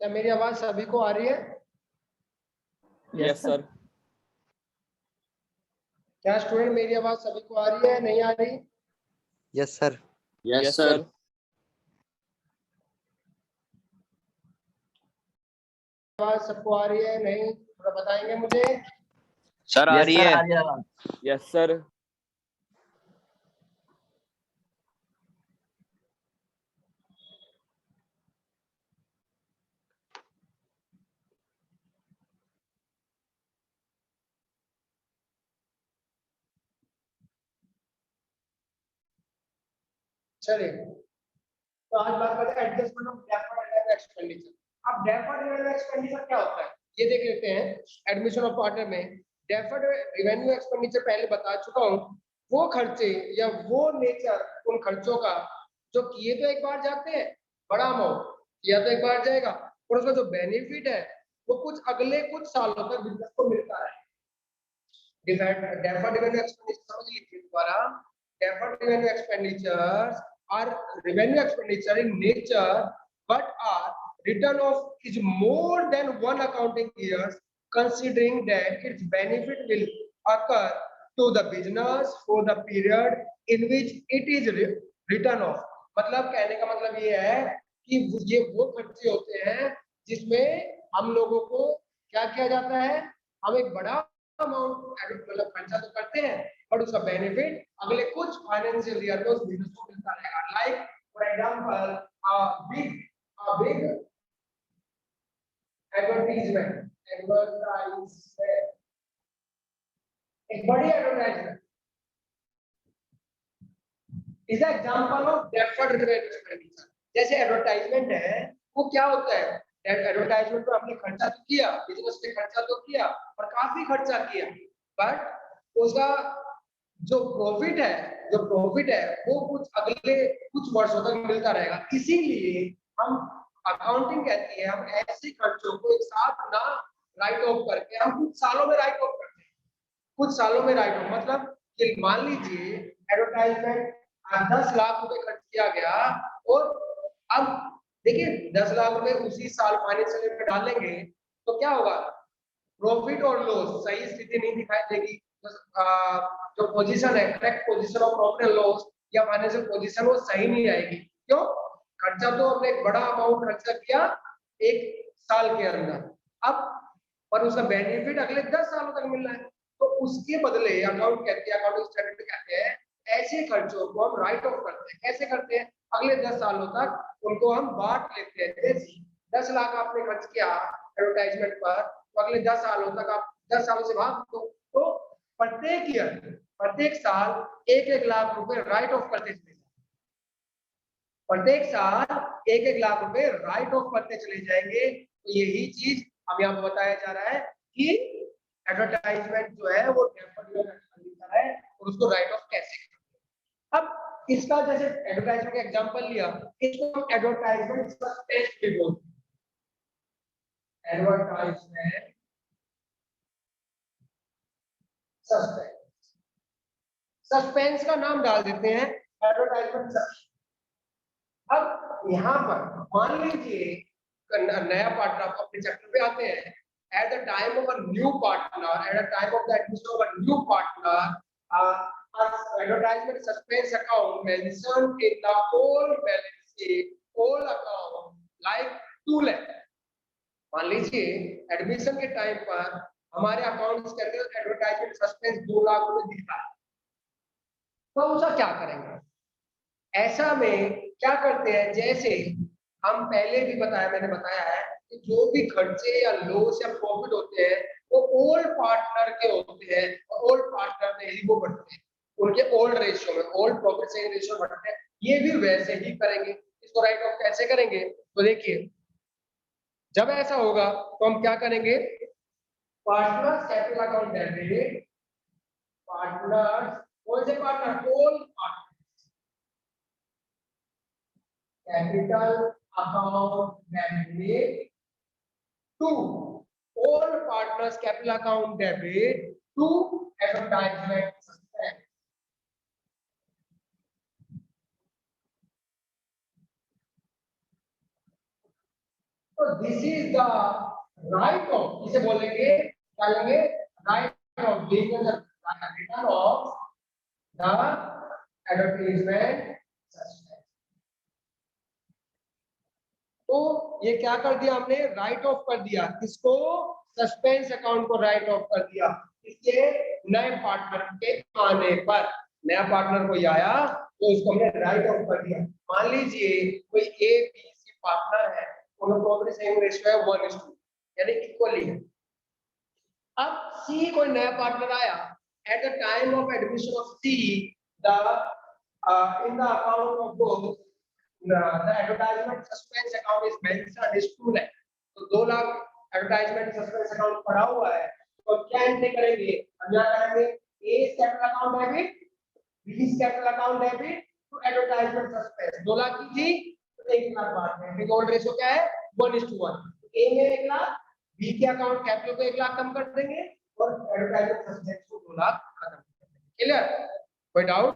क्या मेरी आवाज सभी को आ रही है? Yes sir. क्या स्टूडेंट मेरी आवाज सभी को आ रही है, नहीं आ रही? Yes sir. Yes sir. आवाज सबको आ रही है, नहीं? थोड़ा बताएंगे मुझे। सर आ रही है। Yes sir. चलिए, तो आज बात करते हैं adjustment of deferred and expenditure. अब डेफर्ड एंड एक्सपेंडिचर क्या होता है ये देख लेते हैं। एडमिशन ऑफ पार्टनर में डेफर्ड रेवेन्यू एक्सपेंडिचर पहले बता चुका हूँ। वो खर्चे या वो नेचर उन खर्चों का जो किए तो एक बार जाते हैं, बड़ा अमाउंट किया तो एक बार जाएगा, और उसका जो बेनिफिट है वो कुछ अगले कुछ सालों तक बिजनेस को मिलता है। डेफर्ड रेवेन्यू एक्सपेंडिचर समझ लीजिए दोबारा। Deferred revenue expenditures are revenue expenditure in nature, but are written off is more than one accounting years, considering that its benefit will occur to the business for the period in which it is written off। मतलब कहने का मतलब ये है कि ये वो खर्चे होते हैं जिसमें हम लोगों को क्या किया जाता है, हम एक बड़ा अमाउंट मतलब खर्चा तो करते हैं, और उसका बेनिफिट अगले कुछ फाइनेंशियल ईयर में उस बिजनेस को मिलता रहेगा। Like for example big advertisement एक बड़ी advertisement is the example of deferred revenue expenditure. जैसे एडवर्टाइजमेंट है वो क्या होता है, एडवर्टाइजमेंट पर हमने खर्चा तो किया, बिजनेस पे खर्चा तो किया और काफी खर्चा किया, बट उसका जो प्रॉफिट है वो कुछ अगले कुछ वर्षों तक मिलता रहेगा। इसीलिए हम अकाउंटिंग कहती है हम ऐसे खर्चों को एक साथ ना राइट ऑफ करके हम कुछ सालों में राइट ऑफ करते हैं। कुछ सालों में राइट ऑफ मतलब कि मान लीजिए एडवर्टाइजमेंट 10 लाख रुपए खर्च किया गया, और अब देखिए 10 लाख रुपए उसी साल फाइनेंशियल ईयर में डालेंगे तो क्या होगा, प्रॉफिट और लॉस सही स्थिति नहीं दिखाई देगी। जो पोजीशन है correct position of profit and loss या फाइनेंशियल पोजीशन वो सही नहीं आएगी। क्यों? खर्चा तो हमने एक बड़ा अमाउंट खर्चा किया एक साल के अंदर, अब पर उसका बेनिफिट अगले 10 सालों तक मिल रहा है, तो उसके बदले अकाउंट कहते हैं, अकाउंटिंग स्टैंडर्ड कहते हैं ऐसे खर्चों को हम राइट ऑफ करते हैं। कैसे करते हैं? अगले 10 सालों तक उनको हम बांट लेते हैं। जैसे 10 लाख आपने खर्च किया एडवर्टाइजमेंट पर, तो अगले 10 सालों तक आप 10 सालों से भाग दो, तो प्रत्येक ईयर प्रत्येक साल 1-1 लाख रुपए राइट ऑफ करते चले जाएंगे। प्रत्येक साल 1-1 लाख रुपए राइट ऑफ करते चले जाएंगे। तो यही चीज अब यहाँ बताया जा रहा है कि एडवर्टाइजमेंट जो है वो है और उसको राइट ऑफ कैसे करें। अब इसका जैसे एडवर्टाइजमेंट का एग्जांपल लिया, इसको हम एडवर्टाइजमेंट सस्पेंस भी बोलते हैं। एडवर्टाइजमेंट सस्पेंस का नाम डाल देते हैं एडवर्टाइजमेंट सस्पेंस। अब यहाँ पर मान लीजिए नया पार्टनर आप अपने चैप्टर पे आते हैं, at the time of a new partner, at the time of the admission of a new partner, advertisement suspense account mentioned in the whole balance sheet, whole account like 2 lakh। मान लीजिए admission के time पर हमारे accounts के अंदर advertisement suspense 2 lakh रुपए दिखता है, तो उसका क्या करेंगे? ऐसा में क्या करते हैं, जैसे हम पहले भी मैंने बताया है कि जो भी खर्चे या लॉस या प्रॉफिट होते हैं वो ओल्ड पार्टनर के होते हैं, और ओल्ड पार्टनर में ही वो बढ़ते हैं, उनके ओल्ड रेशियो में ओल्ड प्रॉफिट से रेशियो बढ़ते हैं। ये भी वैसे ही करेंगे। इसको राइट ऑफ कैसे करेंगे? तो देखिए जब ऐसा होगा तो हम क्या करेंगे, partners capital account debit, partners कौन से partner? Old partner capital account debit to all partners capital account debit to advertisement suspense। तो this is the right of, इसे बोलेंगे क्या लेंगे, right of return of the advertisement suspense. तो ये क्या कर दिया हमने, राइट ऑफ कर दिया, किसको, सस्पेंस अकाउंट को राइट ऑफ कर दिया, इसके नए पार्टनर के आने पर, नया पार्टनर कोई आया तो इसको हमने राइट ऑफ कर दिया। मान लीजिए कोई ए बी सी पार्टनर है, उनका प्रॉपर्टी सेम रेशियो है 1:2, यानी इक्वली है। अब सी कोई नया पार्टनर आया, at the time of admission of see the in the account of both the advertisement suspense account is mentioned is 2 lakh, तो 2 लाख एडवर्टाइजमेंट सस्पेंस अकाउंट पड़ा हुआ है, तो क्या एंट्री करेंगे, हम यहाँ करेंगे A capital account debit, B capital account debit to advertisement suspense. 2 lakh की थी तो 1 लाख बात है, क्योंकि ओल्ड रेशियो क्या है 1:1, ए में 1 लाख, बी के अकाउंट कैपिटल को 1 लाख कम कर देंगे और एडवर्टाइजमेंट सस्पेंस को 2 लाख खत्म कर देंगे। क्लियर, कोई डाउट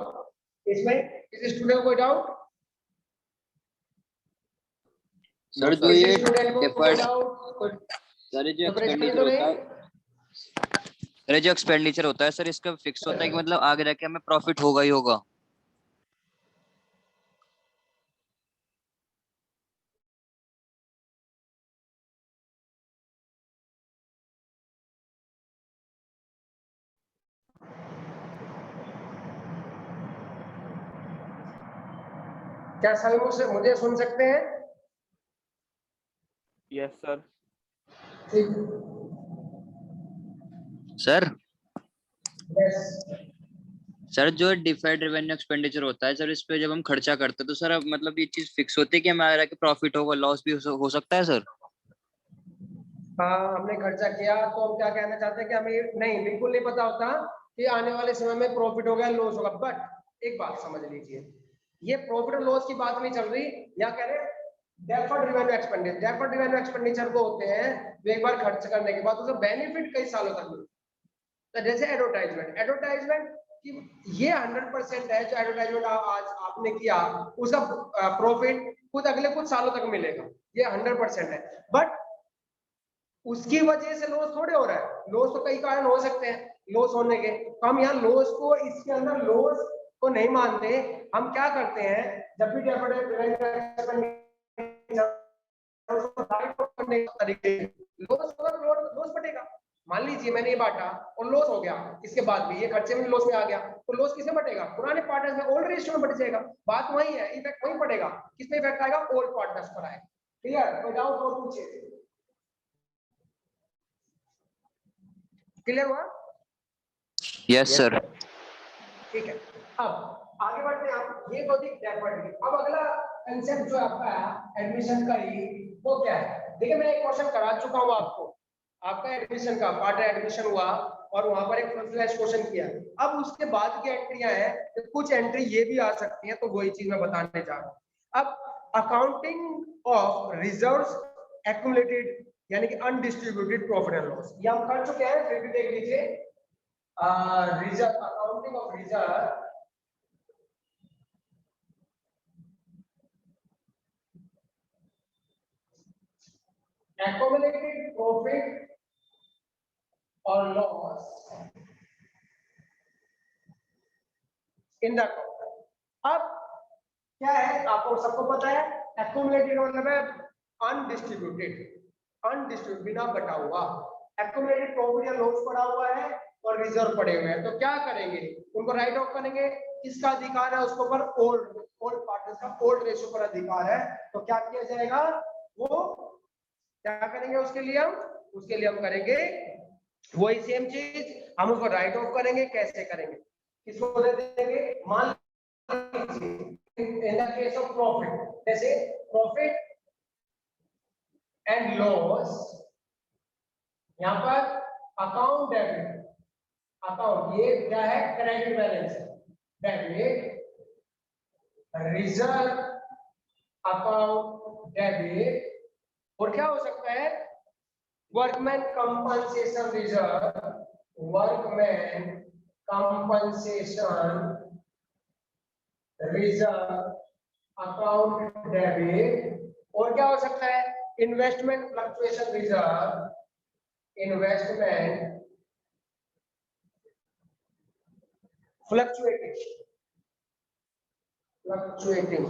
इसमें, किसी स्टूडेंट को कोई डाउट? सर जो ये डिफर्ड, सर जो एक्सपेंडिचर होता है, सर जो एक्सपेंडिचर होता है सर इसका फिक्स होता है कि मतलब आगे जाके हमें प्रॉफिट होगा ही होगा? क्या सभी मुझे सुन सकते हैं? Yes sir. ठीक सर। यस सर जो डिफर्ड रेवेन्यू एक्सपेंडिचर होता है सर, इस पे जब हम खर्चा करते हैं तो सर मतलब ये चीज फिक्स होती है कि हमारा कि प्रॉफिट होगा, लॉस भी हो सकता है सर? हाँ, हमने खर्चा किया तो हम क्या कहना चाहते हैं कि हमें नहीं, बिल्कुल नहीं पता होता कि आने वाले समय में प्रॉफिट होगा लॉस होगा। बट एक बात समझ लीजिए, ये प्रॉफिट और लॉस की बात नहीं चल रही, या कह रहे deferred revenue expenditure. Deferred revenue expenditure को होते हैं जो एक बार खर्च करने के बाद उसका बेनिफिट कई सालों तक मिलता है। जैसे एडवर्टाइजमेंट कि ये 100% है, जो एडवर्टाइजमेंट आज आपने किया उसका प्रॉफिट खुद अगले कुछ सालों तक मिलेगा, ये 100% है। बट उसकी वजह से लॉस थोड़े हो रहा है, लॉस तो कई कारण हो सकते हैं लॉस होने के, तो हम यहाँ लॉस को इसके अंदर लॉस को नहीं मानते। हम क्या करते हैं, जब भी लॉस बटेगा। मान लीजिए मैंने ये बांटा और लॉस हो गया, इसके बाद भी ये खर्चे में लॉस में आ गया, तो लॉस किसमें बटेगा, पुराने पार्टनर्स में, ओल्ड रेशियो में बट जाएगा। बात वही है, इफेक्ट वही पड़ेगा, किसमें इफेक्ट आएगा, ओल्ड पार्टनर्स पर आएगा। क्लियर, कोई डाउट और पूछिए। क्लियर हुआ? Yes sir. ठीक है, अब आगे बढ़ते हैं आप, ये तो थी डेफर्ड। अब अगला कांसेप्ट जो आपका है एडमिशन का ही, वो क्या है, देखिए मैं एक क्वेश्चन करा चुका हूं आपको, आपका एडमिशन का पार्ट एडमिशन हुआ और वहां पर एक फुल फ्लैश क्वेश्चन किया। अब उसके बाद की एंट्रियां हैं, तो कुछ एंट्री ये भी आ सकती हैं, तो वही चीज मैं बताने जा रहा हूं। अब अकाउंटिंग ऑफ रिजर्व्स एक्युमुलेटेड यानी कि अनडिस्ट्रीब्यूटेड प्रॉफिट एंड लॉस, ये हम कर चुके हैं, फिर भी देख लीजिए। Reserve, accounting of reserve accumulated profit or loss in the account। अब क्या है, आपको सबको पता है, accumulated मतलब है अनडिस्ट्रीब्यूटेड बिना बटा हुआ। accumulated प्रॉफिट या लॉस पड़ा हुआ है और रिजर्व पड़े हुए हैं, तो क्या करेंगे, उनको राइट ऑफ करेंगे। किसका अधिकार है उसके ऊपर, ओल्ड पार्टनर्स का, ओल्ड रेशियो पर अधिकार है, तो क्या किया जाएगा, वो क्या करेंगे उसके लिए हम करेंगे वही सेम चीज, हम उसको राइट ऑफ करेंगे। कैसे करेंगे, किसको दे देंगे, मान लीजिए इन द केस ऑफ प्रॉफिट, जैसे प्रॉफिट एंड लॉस, यहां पर अकाउंट डेबिट, अकाउंट ये क्या है, credit balance, debit reserve account debit, और क्या हो सकता है, workman compensation reserve, workman compensation reserve account debit, और क्या हो सकता है, investment fluctuation reserve, investment fluctuating fluctuation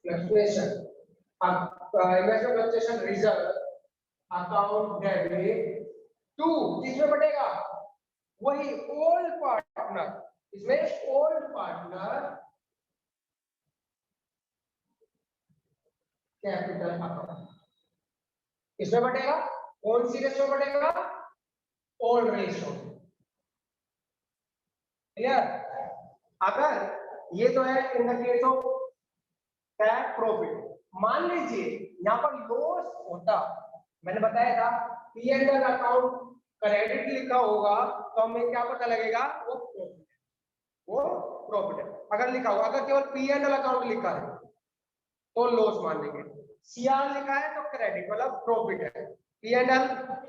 investment fluctuation reserve account debit to किसमें बढ़ेगा, वही ओल्ड पार्टनर, इसमें ओल्ड पार्टनर कैपिटल अकाउंट, इसमें बढ़ेगा, कौन सी रेशो बढ़ेगा, ओल्ड रेशो। क्लियर? अगर ये तो है in the case of tax profit, मान लीजिए यहां पर लॉस होता, मैंने बताया था P&L अकाउंट क्रेडिट लिखा होगा तो हमें क्या पता लगेगा, वो प्रॉफिट है, वो प्रॉफिट है। अगर लिखा होगा, अगर केवल P&L अकाउंट लिखा है तो लॉस मान लेंगे, CR लिखा है तो क्रेडिट मतलब प्रॉफिट है। P&L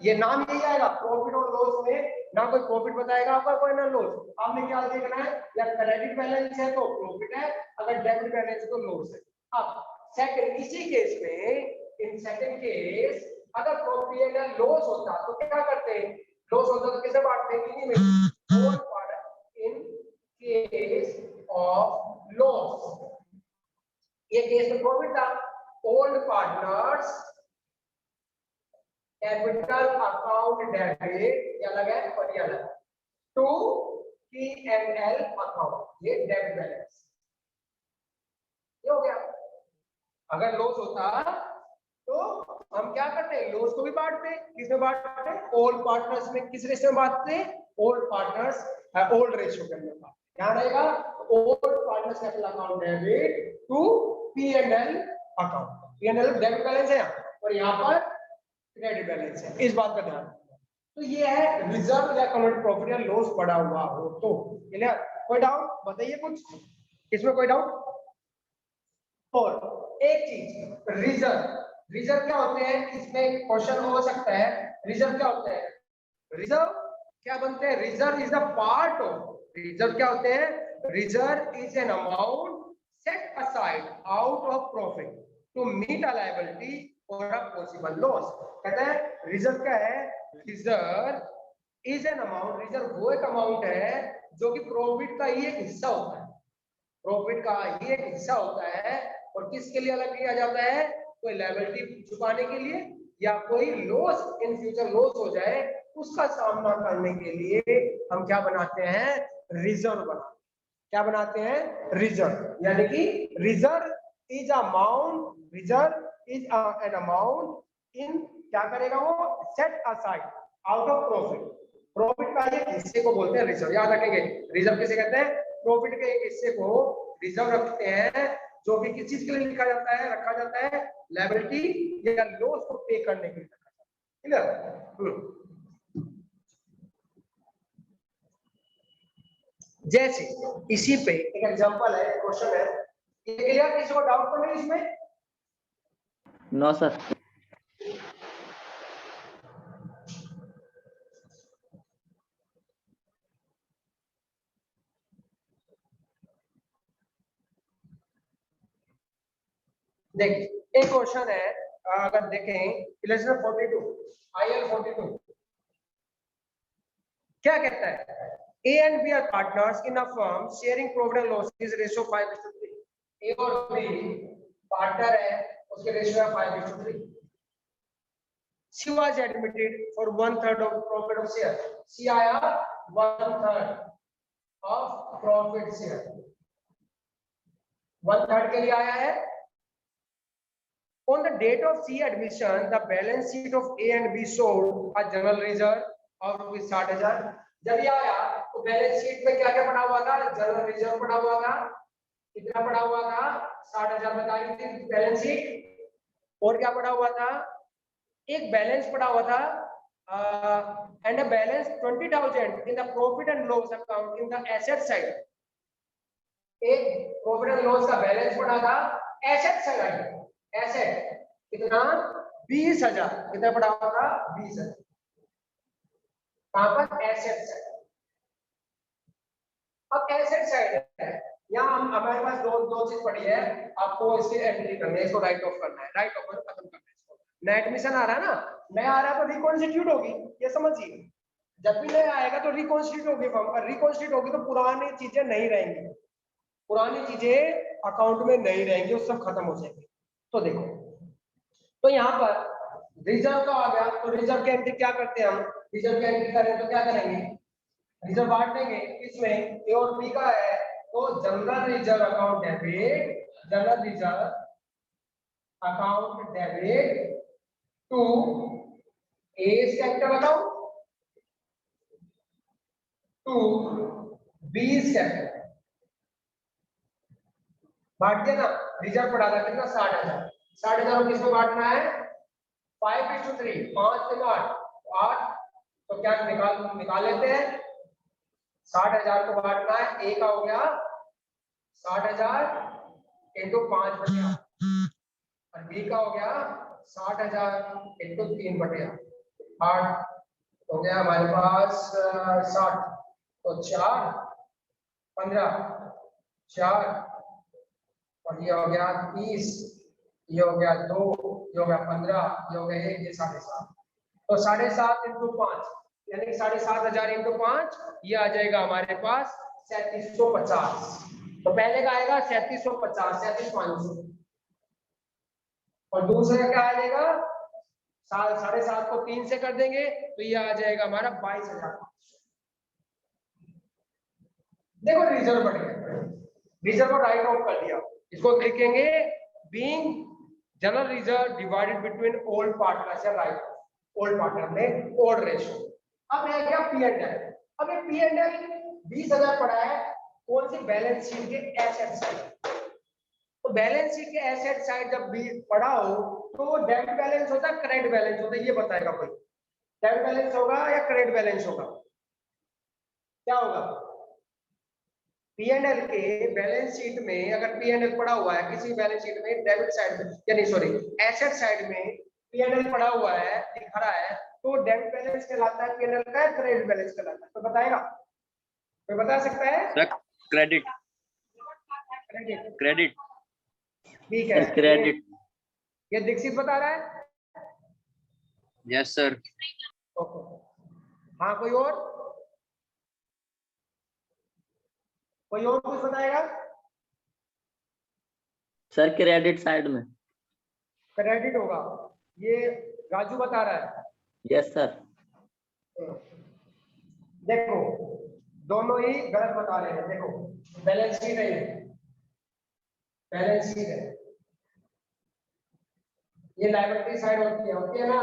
ये नाम यही आएगा, प्रॉफिट और लॉस में ना कोई प्रॉफिट बताएगा आपका, कोई ना लॉस। आपने क्या देखना है, या क्रेडिट बैलेंस है तो प्रॉफिट है, अगर डेबिट बैलेंस है तो लॉस है। अब सेकंड, इसी केस में, इन सेकंड केस अगर P&L लॉस होता तो क्या करते हैं, लॉस होता तो किसे बांटते हैं, इन्हीं में old partner. In case of loss, ये केस में प्रॉफिट था, old partners capital account debit, ये अलग है और ये अलग, टू P&L अकाउंट, ये डेबिट बैलेंस, ये हो गया। अगर लॉस होता तो हम क्या करते हैं, लॉस को भी बांटते हैं, किसमें बांटते हैं, ओल्ड पार्टनर्स में। किस रेशियो में बांटते हैं, ओल्ड पार्टनर्स ओल्ड रेशियो के अंदर। क्या रहेगा, old partners capital account debit to P&L account, P&L debit balance है और यहाँ पर क्रेडिट बैलेंस है, इस बात का ध्यान रखना। तो ये है रिजर्व या कन्वर्ट प्रॉफिट या लॉस पड़ा हुआ हो तो। क्लियर? कोई डाउट बताइए कुछ, इसमें कोई डाउट? और एक चीज, रिजर्व, रिजर्व क्या होते हैं, इसमें क्वेश्चन हो सकता है, रिजर्व क्या होते हैं, रिजर्व क्या बनते हैं, reserve is the part of, reserve क्या होते हैं, reserve is an amount set aside out of profit to meet a liability और अ पॉसिबल लॉस। कहते हैं रिजर्व क्या है, reserve is an amount, reserve वो एक अमाउंट है जो कि प्रॉफिट का ही एक हिस्सा होता है, प्रॉफिट का ही एक हिस्सा होता है, और किसके लिए अलग किया जाता है, कोई लायबिलिटी छुपाने के लिए, या कोई लॉस इन फ्यूचर लॉस हो जाए उसका सामना करने के लिए हम क्या बनाते हैं, रिजर्व बनाते हैं। क्या बनाते हैं, रिजर्व, यानी कि reserve is amount, reserve is an amount in, क्या करेगा वो, set aside out of profit, profit का एक हिस्से को बोलते हैं रिजर्व। याद रखेंगे, रिजर्व किसे कहते हैं, प्रॉफिट के एक हिस्से को रिजर्व रखते हैं, जो कि किस चीज के लिए लिखा जाता है, रखा जाता है, लायबिलिटी या लॉस को पे करने के लिए रखा जाता है। क्लियर? जैसे इसी पे एक एग्जांपल है, क्वेश्चन है, ये क्लियर? किसी को डाउट तो नहीं इसमें? No sir. देखिए एक क्वेश्चन है, अगर देखें इलेक्शन 42, IL 42 क्या कहता है, A and B are partners in a firm sharing profit and losses ratio 5:3। A और B पार्टनर है, उसके रेशियो है 5:3। C was admitted for 1/3 of profit of share, C आया 1/3 of profit share, 1/3 के लिए आया है। On the date of C admission, the balance sheet of A and B showed a general reserve of ₹60,000। जब ये आया तो बैलेंस शीट में क्या क्या पड़ा हुआ था, जनरल रिजर्व पड़ा हुआ था, कितना पड़ा हुआ था, 60,000 बताई थी बैलेंस शीट। और क्या पड़ा हुआ था, एक बैलेंस पड़ा हुआ था, and a balance 20,000 in the profit and loss account in the asset side. एक प्रॉफिट एंड लॉस का बैलेंस पड़ा था एसेट साइड, एसेट कितना, 20,000, कितना पड़ा हुआ था, 20,000, कहां पर, एसेट साइड। अब एसेट साइड है यहाँ हमारे पास दो चीज पड़ी है, आपको इसकी एंट्री करनी है, इसको राइट ऑफ करना है, राइट ऑफ खत्म करना है इसको। नया एडमिशन आ रहा है ना, नया आ रहा है तो रिकॉन्स्टिट्यूट होगी, ये समझिए। जब भी नया आएगा तो रिकॉन्स्टिट्यूट होगी फॉर्म पर, रिकॉन्स्टिट्यूट होगी तो पुरानी चीजें नहीं रहेंगी, पुरानी चीजें अकाउंट में नहीं रहेंगी, वो सब खत्म हो जाएंगे। तो देखो, तो यहाँ पर रिजर्व का आ गया, तो रिजर्व की एंट्री क्या करते हैं हम, रिजर्व की एंट्री करें तो क्या करेंगे, रिजर्व बांट देंगे, इसमें ए और बी का है, तो general reserve account debit, general reserve account debit to A's capital account to B's capital. बांट दिया ना, रिजर्व पड़ा था कितना, 60,000, 60,000 को किसको बांटना है, 5:3, 5 से 8, तो क्या निकाल लेते हैं, 60,000 को बांटना है, ए का हो गया 60,000 इंटू 5/8 और बी का हो गया 60,000 इंटू 3/8 हो गया हमारे पास 60, तो 4 15 4 और ये हो गया 30, ये हो गया 2, ये हो गया 15, ये हो गया 1, ये 7.5, तो 7.5 इंटू 5 यानी 7,500 इंटू 5, ये आ जाएगा हमारे पास 3750। तो पहले का आएगा 3750, 37,500 और दूसरे का क्या आ जाएगा, 7.5 को 3 से कर देंगे तो ये आ जाएगा हमारा 22,000। देखो रिजर्व बढ़ गया, रिजर्व को राइट ऑफ कर दिया, इसको लिखेंगे being general reserve divided between old partners या राइट ओल्ड पार्टनर में ओल्ड रेशियो। अब है क्या पी एंड एल, अब ये पी एंड एल 20,000 पड़ा है, कौन सी, बैलेंस शीट के एसेट साइड। तो बैलेंस शीट के एसेट साइड जब भी पड़ा हो तो वो डेबिट बैलेंस होता है, क्रेडिट बैलेंस होता है, ये बताएगा कोई, डेबिट बैलेंस होगा या क्रेडिट बैलेंस होगा, क्या होगा, पी एंड एल के बैलेंस शीट में अगर पी एंड एल पड़ा हुआ है किसी बैलेंस शीट में डेबिट साइड में, यानी सॉरी एसेट साइड में पी एंड एल पड़ा हुआ है, दिख रहा है, तो डेबिट बैलेंस कहलाता है, पी एंड एल का क्रेडिट बैलेंस कहलाता है। तो बताएगा कोई, बता सकता है, क्रेडिट, क्रेडिट, क्रेडिट, ठीक है, क्रेडिट, ये दीक्षित बता रहा है, यस सर, ओके, हाँ कोई और कुछ बताएगा, सर क्रेडिट साइड में, क्रेडिट होगा, ये राजू बता रहा है, यस सर, देखो दोनों ही गलत बता रहे हैं, देखो बैलेंस शीट है, बैलेंस शीट है, ये लायबिलिटी साइड होती है ना,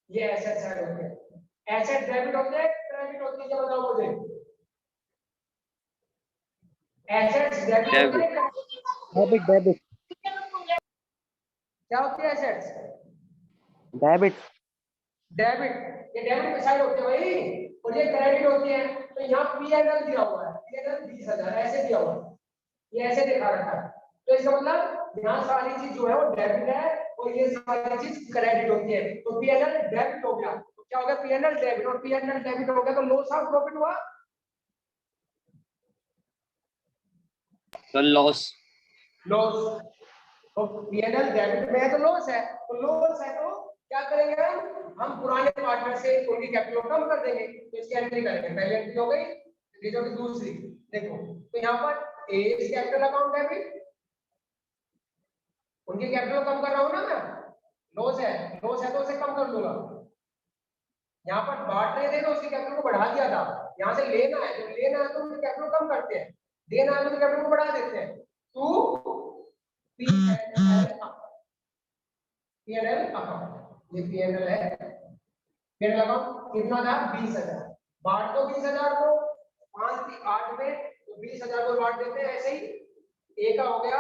ये एसेट साइड होती है, एसेट डेबिट होते हैं, क्रेडिट होती है, क्या बताओ मुझे, एसेट्स डेबिट होते हैं, डेबिट, क्या होती है एसेट्स, डेबिट, डेबिट, ये डेबिट की साइड होती है भाई, और ये क्रेडिट होती है। तो यहाँ पी एंड एल दिया हुआ है, पी एंड एल 20,000 ऐसे दिया हुआ है, ये ऐसे दिखा रखा है, तो इसका मतलब यहाँ सारी चीज जो है वो डेबिट है और ये सारी चीज क्रेडिट होती है, तो पी एंड एल डेबिट हो गया, तो क्या हो गया, पी एंड एल डेबिट, और पी एंड एल डेबिट हो गया तो लॉस ऑफ प्रॉफिट हुआ, तो लॉस, लॉस, तो पी एंड एल डेबिट में है तो लॉस है, तो लॉस है तो क्या करेंगे हम पुराने पार्टनर से उनकी कैपिटल कम कर देंगे, तो इसकी एंट्री करेंगे, पहली एंट्री हो गई, रिजर्व की दूसरी, देखो तो यहाँ पर ए कैपिटल अकाउंट डेबिट, उनकी कैपिटल कम कर रहा हूं ना मैं, लॉस है तो उसे कम कर दूंगा, यहाँ पर बांट रहे थे तो उसकी कैपिटल को बढ़ा दिया था, यहाँ से लेना है, जब लेना है तो उसकी कैपिटल कम करते हैं, देना है तो कैपिटल को बढ़ा देते हैं, तो पी एंड एल अकाउंट, ये पी एंड एल है, पी एंड एल अकाउंट कितना था, 20,000, बांट दो 20,000 को 5 की 8 में, तो 20,000 को बांट देते हैं ऐसे ही, ए का हो गया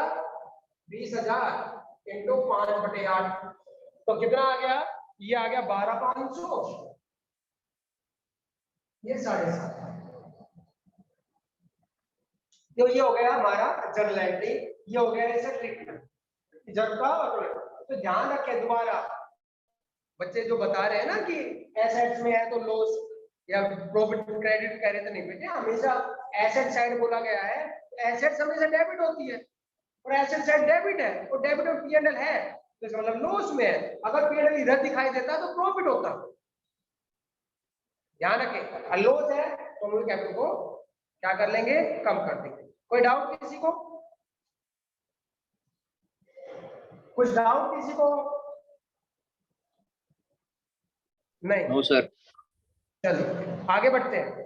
20,000 इंटू 5/8, तो कितना आ गया, ये आ गया 12,500, ये 7.5, तो ये हो गया हमारा जनरल एंट्री, ये हो गया ऐसे ट्रीटमेंट जब का, तो ध्यान रखें दोबारा, बच्चे जो बता रहे हैं ना कि एसेट्स में है तो लॉस या प्रॉफिट क्रेडिट कह रहे थे, नहीं बेटे, हमेशा एसेट साइड बोला गया है एसेट्स हमेशा डेबिट होती है और एसेट साइड डेबिट है और डेबिट और P&L है तो इसका मतलब लॉस में है। अगर P&L इधर दिखाई देता तो प्रॉफिट होता। ध्यान रखें, लॉस है तो हम कैपिटल को क्या कर लेंगे, कम कर देंगे। कोई डाउट किसी को? कुछ डाउट किसी को? नहीं? No sir. चलिए आगे बढ़ते हैं।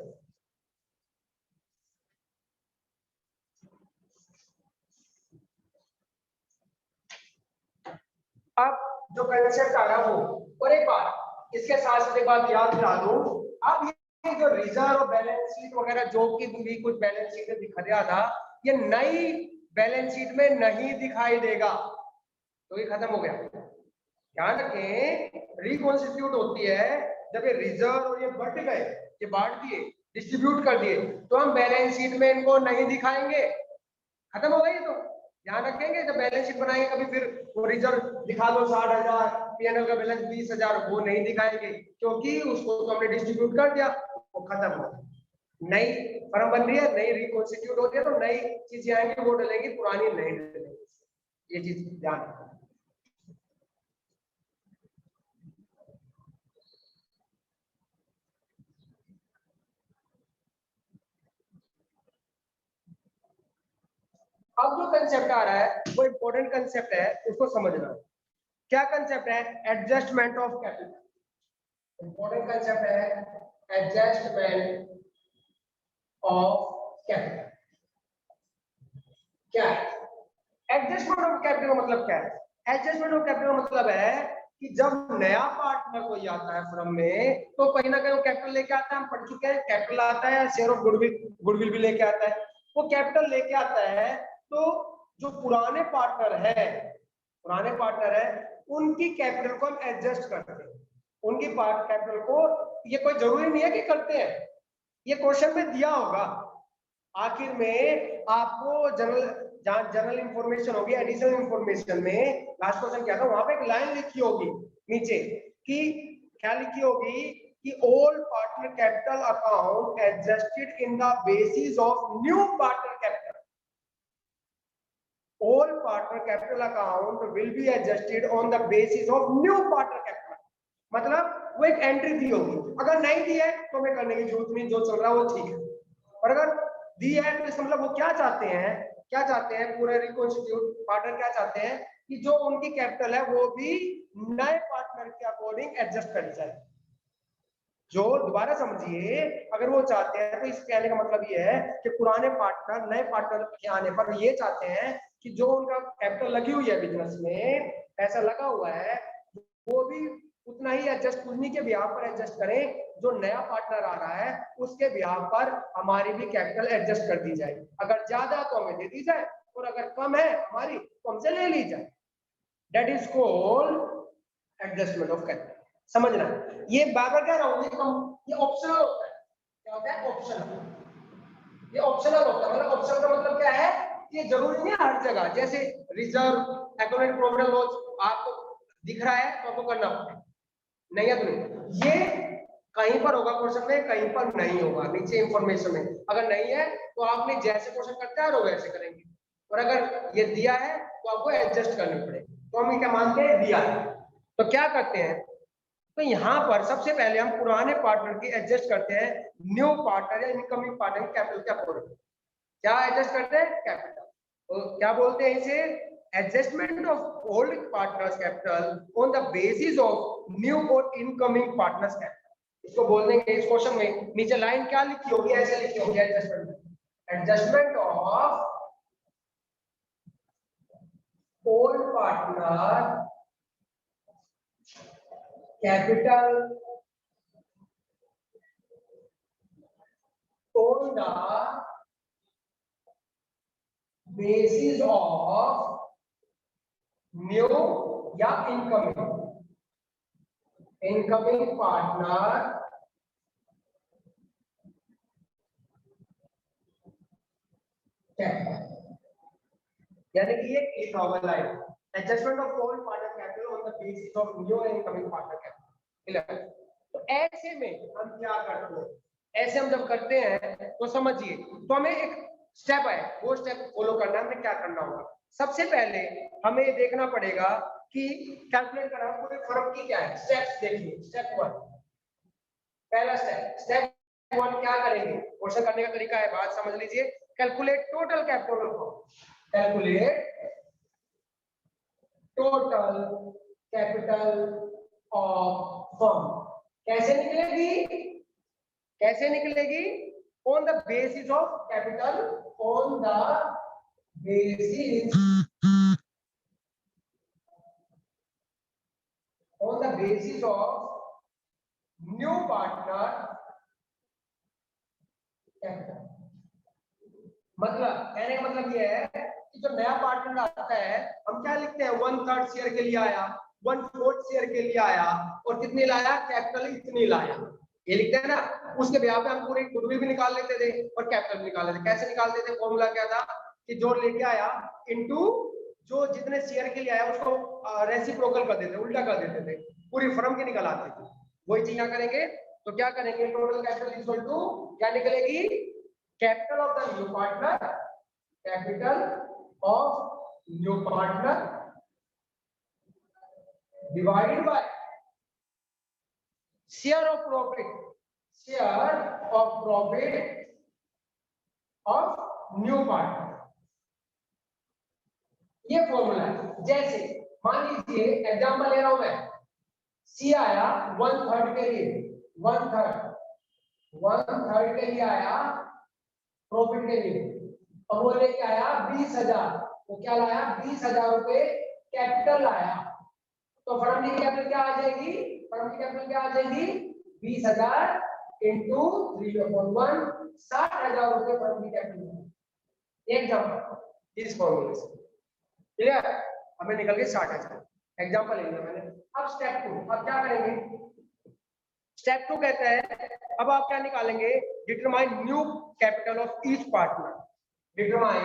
अब जो कंसेप्ट आ रहा वो, और एक बात इसके साथ साथ एक बात याद दिला दूं, अब ये जो रिजर्व और बैलेंस शीट वगैरह जो कि भी कुछ बैलेंस शीट में दिखा दिया था, ये नई बैलेंस शीट में नहीं दिखाई देगा, तो ये खत्म हो गया। ध्यान रखें, रिकॉन्स्टिट्यूट होती है जब ये रिजर्व और ये बढ़ गए, ये बांट दिए, डिस्ट्रीब्यूट कर दिए, तो हम बैलेंस शीट में इनको नहीं दिखाएंगे, खत्म हो गई। तो ध्यान रखेंगे जब बैलेंस शीट बनाएंगे कभी फिर वो रिजर्व दिखा दो 60,000, P&L का बैलेंस 20,000, वो नहीं दिखाएंगे क्योंकि उसको तो हमने डिस्ट्रीब्यूट कर दिया, वो खत्म हो गया। नई फर्म बन रही है, नई रिकॉन्स्टिट्यूट होती है तो नई चीजें आएंगी, वो डलेंगी, पुरानी नहीं डलेंगी। ये चीज ध्यान रखें। अब जो कंसेप्ट आ रहा है वो इंपॉर्टेंट कंसेप्ट है, उसको समझना। क्या कंसेप्ट है? Adjustment of capital. Important concept है एडजस्टमेंट ऑफ कैपिटल। क्या है एडजस्टमेंट ऑफ कैपिटल का मतलब? क्या है एडजस्टमेंट ऑफ कैपिटल का मतलब? है कि जब नया पार्टनर कोई आता है फर्म में तो कहीं ना कहीं वो कैपिटल लेके आता है। हम पढ़ चुके हैं, कैपिटल आता है, शेयर ऑफ गुडविल भी लेके आता है। वो कैपिटल लेके आता है तो जो पुराने पार्टनर है उनकी कैपिटल को हम एडजस्ट करते हैं। उनकी कैपिटल को, ये कोई जरूरी नहीं है कि करते हैं, ये क्वेश्चन में दिया होगा आखिर में आपको जनरल इंफॉर्मेशन होगी, एडिशनल इंफॉर्मेशन में लास्ट क्वेश्चन क्या था, वहां पे एक लाइन लिखी होगी नीचे कि क्या लिखी होगी कि all partner capital account adjusted in the basis of new partner capital. All partner capital account will be adjusted on the basis of new partner capital। मतलब वो एक एंट्री दी होगी, अगर नहीं दी है तो हमें करने की जरूरत नहीं, जो चल रहा है वो ठीक है। और अगर दी है तो इसका मतलब वो क्या चाहते हैं पूरे रिकॉन्स्टिट्यूट पार्टनर क्या चाहते हैं कि जो उनकी कैपिटल है वो भी नए पार्टनर के अकॉर्डिंग एडजस्ट करी जाए। जो दोबारा समझिए, अगर वो चाहते हैं तो इस कहने का मतलब ये है कि पुराने पार्टनर नए पार्टनर के आने पर ये चाहते हैं कि जो उनका कैपिटल लगी हुई है बिजनेस में, पैसा लगा हुआ है, वो भी उतना ही एडजस्ट, उन्हीं के बिहाफ पर एडजस्ट करें, जो नया पार्टनर आ रहा है उसके बिहाफ पर हमारी भी कैपिटल एडजस्ट कर दी जाए। अगर ज्यादा तो हमें दे दी जाए और अगर कम है हमारी तो हमसे ले ली जाए। That is called adjustment of capital. समझना, ये बार-बार कह रहा हूं, ये ऑप्शनल होता है। क्या होता है? ऑप्शनल। ये ऑप्शनल होता है, मतलब ऑप्शनल का मतलब क्या है कि जरूरी नहीं है हर जगह। जैसे रिजर्व, अकाउंट, प्रॉफिट लॉस आपको दिख रहा है तो आपको करना पड़ेगा, नहीं है तो नहीं। ये कहीं पर होगा क्वेश्चन में, कहीं पर नहीं होगा नीचे इंफॉर्मेशन में। अगर नहीं है तो आपने जैसे क्वेश्चन करते हैं वैसे करेंगे, और अगर ये दिया है तो आपको एडजस्ट करनी पड़ेगी। तो हम क्या मानते हैं? दिया है तो क्या करते हैं, तो यहाँ पर सबसे पहले हम पुराने पार्टनर की एडजस्ट करते हैं न्यू पार्टनर या इनकमिंग पार्टनर कैपिटल के अकॉर्डिंग। क्या एडजस्ट करते हैं? कैपिटल। तो क्या बोलते हैं इसे? Adjustment of old partners capital on the basis of new और इनकमिंग पार्टनर्स कैपिटल। इसको बोल देंगे इस क्वेश्चन में नीचे लाइन क्या लिखी होगी? ऐसे लिखी होगी adjustment of old partner capital on the basis of new या incoming partner capital। यानी कि ये लिखा होगा line, adjustment of old partner capital on the basis of new and incoming partner capital. तो ऐसे में हम क्या करते हैं? ऐसे हम जब करते हैं तो समझिए, तो हमें एक स्टेप है, वो स्टेप फॉलो करना है। हमें क्या करना होगा, सबसे पहले हमें ये देखना पड़ेगा कि कैलकुलेट करना पूरे फर्म की क्या है। स्टेप्स देखिए, स्टेप 1, पहला स्टेप 1 क्या करेंगे, क्वेश्चन करने का तरीका है, बात समझ लीजिए। Calculate total capital of, calculate total capital of firm. कैसे निकलेगी, कैसे निकलेगी, on the basis of capital, on the basis, on the basis of new partner capital। मतलब कहने का मतलब ये है कि जो नया पार्टनर आता है, हम क्या लिखते हैं, 1/3 शेयर के लिए आया, 1/4 शेयर के लिए आया, और कितनी लाया, कैपिटल इतनी लाया, ये लिखते हैं ना। उसके ब्याह पे हम पूरी गुडविल भी निकाल लेते थे और कैपिटल भी निकाल लेते। कैसे निकालते थे, फॉर्मूला क्या था कि जो लेके आया इनटू जो जितने शेयर के लिए आया उसको रेसिप्रोकल कर देते, उल्टा कर देते थे, पूरी फर्म की निकल आती थी। वही चीज यहाँ करेंगे, तो क्या करेंगे, टोटल कैपिटल इक्वल टू क्या निकलेगी, capital of the new partner, capital of new partner divided by share of profit, share of profit of new partner. ये फॉर्मूला है। जैसे मान लीजिए एग्जांपल ले रहा हूं मैं, सी आया 1/3 के लिए, 1/3 के लिए आया प्रॉफिट के लिए, और वो लेके आया 20,000, तो क्या लाया, 20,000 रुपए कैपिटल लाया। तो फर्म की कैपिटल क्या आ जाएगी, फर्म की कैपिटल क्या आ जाएगी, 20,000 इंटू 3/1, 60,000 रुपए फर्म की कैपिटल। एग्जांपल इस फॉर्मूले से क्लियर, हमें निकल गए 60,000। एग्जांपल ले लिया मैंने। अब स्टेप 2, अब क्या करेंगे, स्टेप 2 कहता है अब आप क्या निकालेंगे, determine new capital of each partner, determine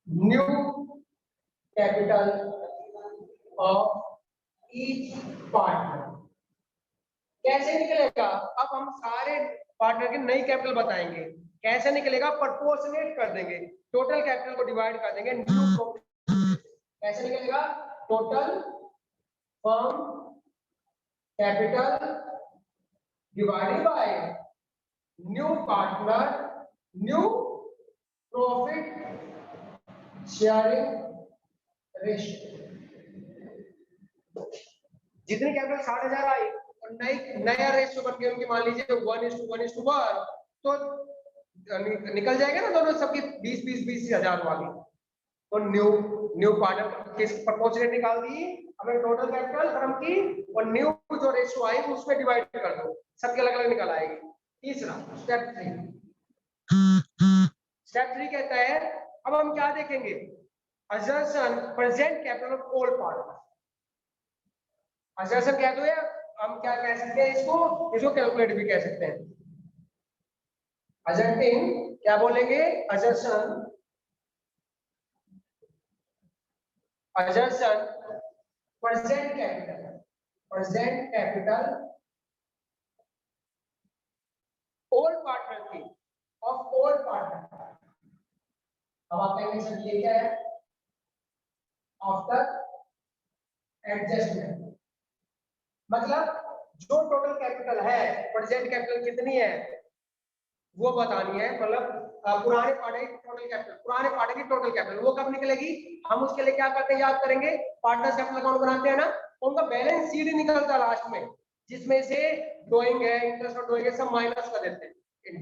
new capital of each partner. कैसे निकलेगा, अब हम सारे पार्टनर की नई कैपिटल बताएंगे। कैसे निकलेगा, प्रोपोर्शनेट कर देंगे, टोटल कैपिटल को डिवाइड कर देंगे न्यू। कैसे निकलेगा, total firm capital divided by new partner, new profit sharing ratio. जितनी कैपिटल 60,000 आई और नया रेशियो बन गया उनकी, मान लीजिए 1:1:1, तो निकल जाएगा ना दोनों सबकी 20,000 वाली। तो न्यू पार्टनर किस प्रोपोर्शनेट निकाल दी, हमें टोटल कैपिटल फर्म की और न्यू जो रेशियो आई उसमें डिवाइड कर दो, सबके अलग अलग निकल आएगी। तीसरा स्टेप 3 कहता है अब हम क्या देखेंगे, assertion present capital of all partner. Assertion कह दो या हम क्या कह सकते हैं, इसको कैलकुलेट भी कह सकते हैं। असर्टिंग क्या बोलेंगे, assertion present capital all partner की, ऑफ ऑल पार्टनर। अब आप कहेंगे सर ये क्या है, आफ्टर एडजस्टमेंट, मतलब जो टोटल कैपिटल है, प्रेजेंट कैपिटल कितनी है वो बतानी है, मतलब पुराने पार्टनर की टोटल कैपिटल, पुराने पार्टनर की टोटल कैपिटल वो कब निकलेगी। हम उसके लिए क्या करते हैं, याद करेंगे, पार्टनर्स कैपिटल अकाउंट बनाते हैं ना, उनका बैलेंस शीट निकलता है लास्ट में, जिसमें से ड्रॉइंग है, इंटरेस्ट और ड्रॉइंग है, सब माइनस कर देते हैं।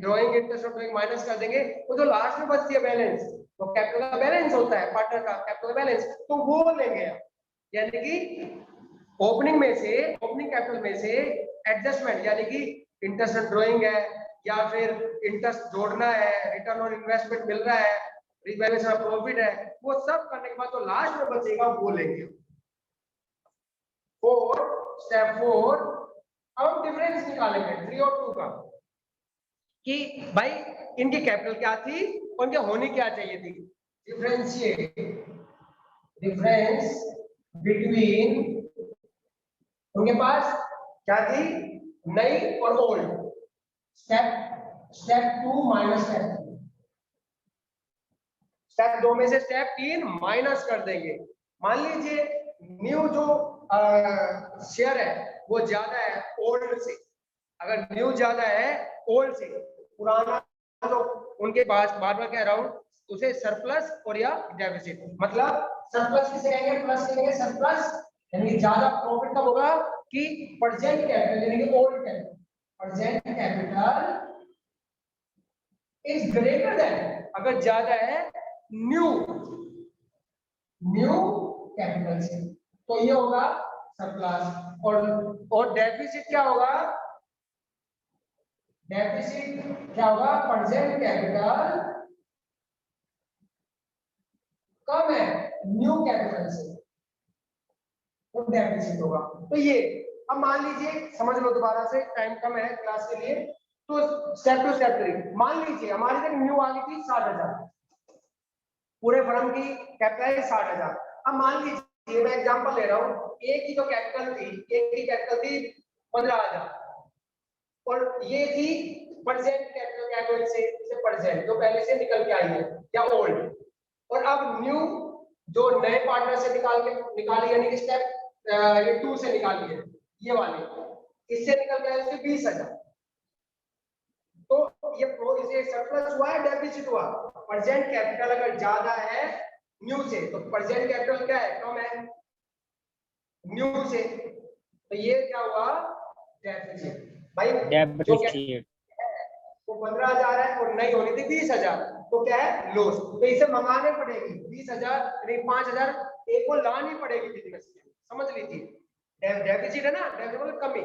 ड्रॉइंग, इंटरेस्ट और ड्रॉइंग माइनस कर देंगे, वो जो लास्ट में बचती है बैलेंस, वो कैपिटल का बैलेंस होता है, पार्टनर का कैपिटल बैलेंस, तो वो लेंगे। यानी कि ओपनिंग में से, ओपनिंग कैपिटल में से एडजस्टमेंट, यानी कि इंटरेस्ट और ड्रॉइंग है या फिर इंटरेस्ट जोड़ना है, रिटर्न ऑन इन्वेस्टमेंट मिल रहा है, रिवैल्यूएशन ऑफ प्रॉफिट है, वो सब करने के बाद तो लास्ट में बचेगा वो लेंगे। स्टेप 4 अब डिफरेंस निकालेंगे 3 और 2 का, कि भाई इनकी कैपिटल क्या थी और इनके होनी क्या चाहिए थी। डिफरेंस बिटवीन, उनके पास क्या थी, नई और old. Step step 2 minus step 3, step 2 में से स्टेप 3 माइनस कर देंगे। मान लीजिए न्यू जो शेयर है वो ज्यादा है ओल्ड से, अगर न्यू ज्यादा है ओल्ड से, पुराना जो उनके पास बार बार कह रहा हूं उसे सरप्लस और या डेफिसिट, मतलब सरप्लस किसे कहेंगे, प्लस कहेंगे सरप्लस, यानी ज्यादा प्रॉफिट कब होगा कि प्रेजेंट कैपिटल यानी कि old capital, present capital is greater than, अगर ज्यादा है न्यू कैपिटल से, तो ये होगा सरप्लस। और डेफिसिट क्या होगा, डेफिसिट क्या होगा, प्रेजेंट कैपिटल कम है न्यू कैपिटल से, तो डेफिसिट होगा। तो ये अब मान लीजिए, समझ लो दोबारा से, टाइम कम है क्लास के लिए, तो स्टेप 2 स्टेप 3, मान लीजिए हमारी तक न्यू आ गई थी 60,000, पूरे फर्म की कैपिटल 60,000। अब मान लीजिए मैं एग्जांपल ले रहा हूं, एक की जो कैपिटल थी, एक की कैपिटल थी 15,000 और ये थी प्रेजेंट कैपिटल, क्या बोलते से प्रेजेंट जो पहले से निकल के आई है या ओल्ड, और अब न्यू जो नए पार्टनर से निकाली यानी कि स्टेप ये 2 से निकाली है, ये वाले इससे निकल के आए उसके 20,000, तो ये सरप्लस हुआ है डेफिसिट हुआ। प्रेजेंट कैपिटल अगर ज्यादा है न्यू से, तो प्रेजेंट कैपिटल क्या है, कम है न्यू से, तो ये क्या हुआ, डेफिसिट। भाई जो वो 15,000 है और नई होनी थी 20,000, तो क्या है लॉस, तो इसे मंगाने पड़ेगी 20,000 यानी 5,000 एक को लानी पड़ेगी बिजनेस में, समझ लीजिए डेफिसिट है ना, डेफिसिट मतलब कमी,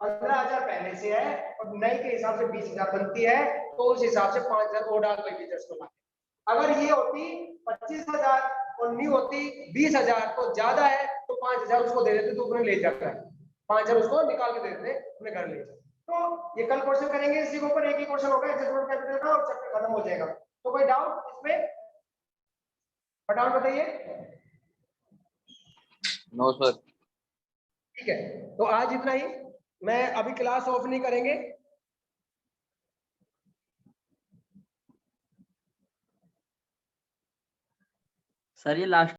15,000 पहले से है और नई के हिसाब से 20,000 बनती है, तो उस हिसाब से 5,000 और डाल दो बिजनेस को। अगर ये होती 25,000 और न्यू होती 20,000, तो ज्यादा है तो 5,000 उसको दे देते, तो अपने ले जाता है 5,000 उसको निकाल के दे देते अपने घर ले जाते। तो ये कल क्वेश्चन करेंगे इसी के ऊपर, एक ही क्वेश्चन होगा एडजस्टमेंट कैपिटल का और चैप्टर खत्म हो जाएगा। तो कोई डाउट इसमें, फटाफट बताइए। No sir. ठीक है, तो आज इतना ही, मैं अभी क्लास ऑफ नहीं करेंगे। सर ये लास्ट